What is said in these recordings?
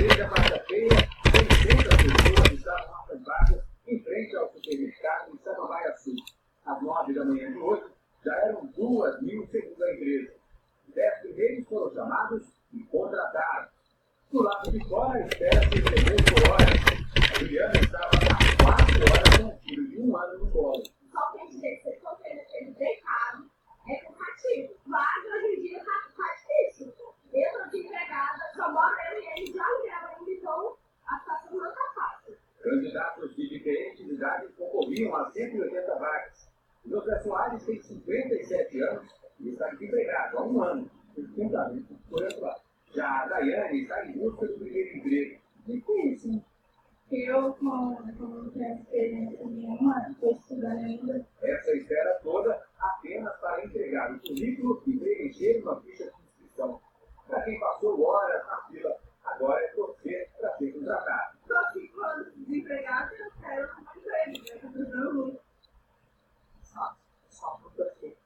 Desde a quarta-feira, 600 pessoas estavam acampadas em frente ao supermercado em Samambaia Sul. Às 9 da manhã de hoje, já eram 2.000 segundo a empresa. 10 primeiros foram chamados e contratados. Do lado de fora, a espera se estendeu por horas. A Juliana estava há 4 horas com um filho de 1 ano no colo. Só quer dizer que você ficou ele deitado, é cansativo. Mas hoje em dia está difícil. Eu não tinha empregada, só moro eu e ele de aluguel ainda, então a situação não está fácil. Candidatos de diferentes idades concorriam a 180 vagas. O José Soares tem 57 anos e está desempregado há 1 ano. Fundamento por atuar. Já a Daiane está em busca do primeiro emprego. Difícil. Eu, como não tenho experiência nenhuma, estou estudando ainda. Essa espera toda apenas para entregar o currículo e preencher uma ficha de inscrição. Para quem passou horas na fila, agora é torcer para ser contratado. Só que quando desempregado, eu quero um emprego, eu estou precisando muito. Só por torcer.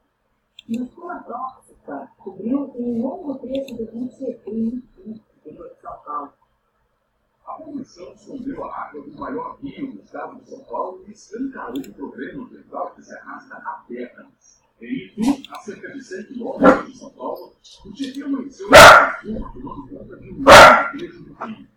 Na sua tóxica, cobriu um longo trecho do Rio interior de São Paulo. A poluição escondeu a água do maior rio do estado de São Paulo e escancarou o problema ambiental que se arrasta há décadas. Em Itu, a cerca de 100 quilômetros de São Paulo, o dia amanheceu uma espuma tomando conta de um grande trecho do rio.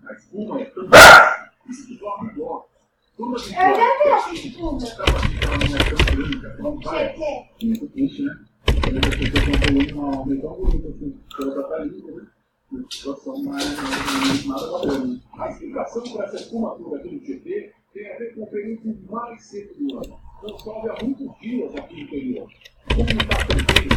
A espuma é tão grande que se dissolve em blocos. Eu já vi essa espuma. Estava ficando uma tão branca como vai. Muito triste, né? Quando as pessoas estão poluindo uma alma tão bonita assim, pela tá limpa, né? Uma situação mais nada bacana. A explicação para essa espuma toda aqui no Tietê tem a ver com o período mais seco do ano. Não chove há muitos dias aqui no interior. Como não está tão quente,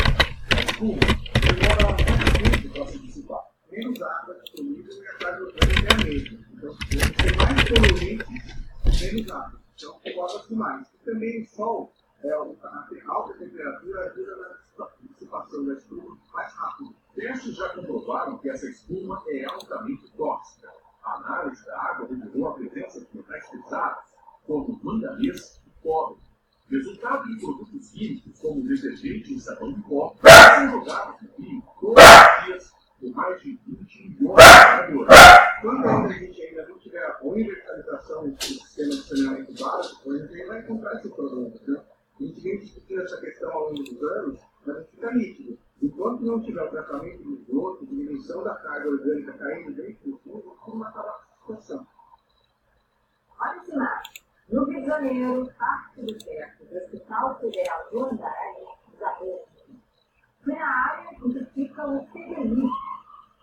a espuma demora muito tempo para se dissipar. Menos água disponível e a carga orgânica é a mesma. Então, tem mais poluentes, menos água. Então, forma-se mais. E também o sol, a alta temperatura ajuda na dissipação da espuma mais rápido. Testes já comprovaram que essa espuma é altamente tóxica. A análise da água revelou a presença de metais pesados, como manganês e cobre. Resultado de produtos químicos, como detergente e sabão de pó, são jogados no rio todos os dias por mais de 20 milhões de moradores. Quando a gente ainda não tiver a universalização do sistema de saneamento básico, a gente vai encontrar esse problema. Né? A gente vem discutindo essa questão ao longo dos anos, mas fica nítido. Enquanto não tiver o tratamento do esgoto, diminuição da carga orgânica caindo dentro do fundo, não vai acabar a situação. Olha esse mapa. No Rio de Janeiro, parte do teto do Hospital Federal do Andaraí desabou. Foi na área onde fica o CDI,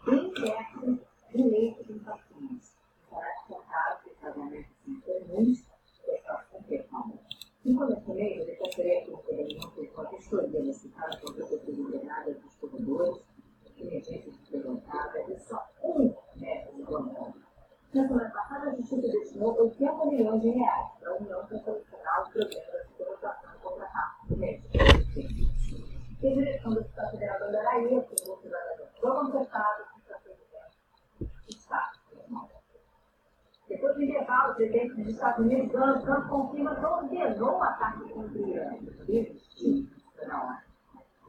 bem perto do leito dos pacientes. Será que contaram que os tratamentos são comuns e com performance. No começo do mês, ele transferiu o CDI com a vistoria no hospital com proteção internada dos corredores, emergência suplementada e só um médico dominante. Na semana passada, a Justiça destinou 80 milhões de reais para a União para solucionar os problemas de colocação contra a do médico. A direção do Hospital Federal do Andaraí afirmou que o tratamento foi consertado e está sendo bem. Está. Depois de intervalo, o presidente dos Estados Unidos, Donald Trump, confirma que ordenou o ataque contra o Irã. Resistiu na hora.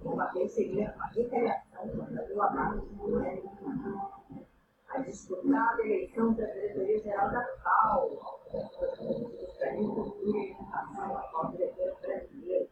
Uma vez seria uma retaliação contra o ataque do Irã. A disputada eleição da diretoria-geral da FAO, da Agricultura e Educação, ao diretor brasileiro.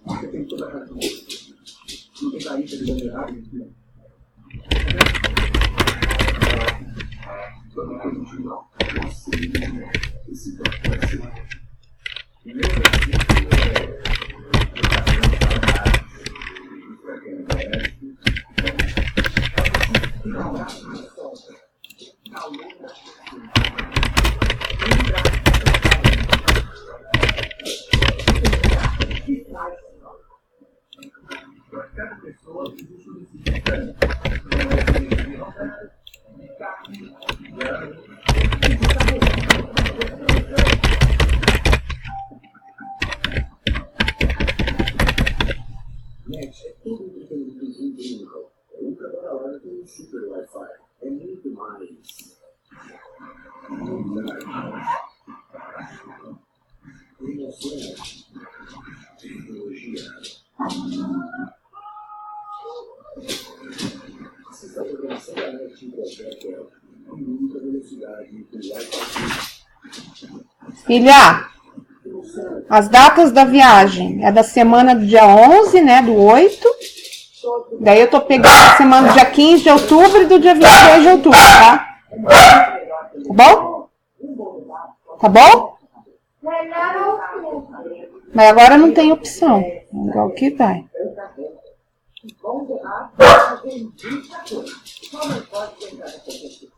Você tem toda a razão. Não tem carência de bandeirada, né? Vamos continuar. Esse processo Para cada pessoa existe um significado. Net é todo entretenimento incrível. É ultra da hora com um super Wi-Fi. É muito mais. Emoção. Tecnologia. Assista a programação da net em qualquer tela. Com muita velocidade com Wi-Fi. Filha, as datas da viagem é da semana do dia 11, né, do 8. Daí eu tô pegando a semana do dia 15 de outubro e do dia 22 de outubro, tá? Tá bom? Tá bom? Mas agora não tem opção. Igual que vai. Bom debate, mas tem muita coisa. Só não pode pensar nessa questão.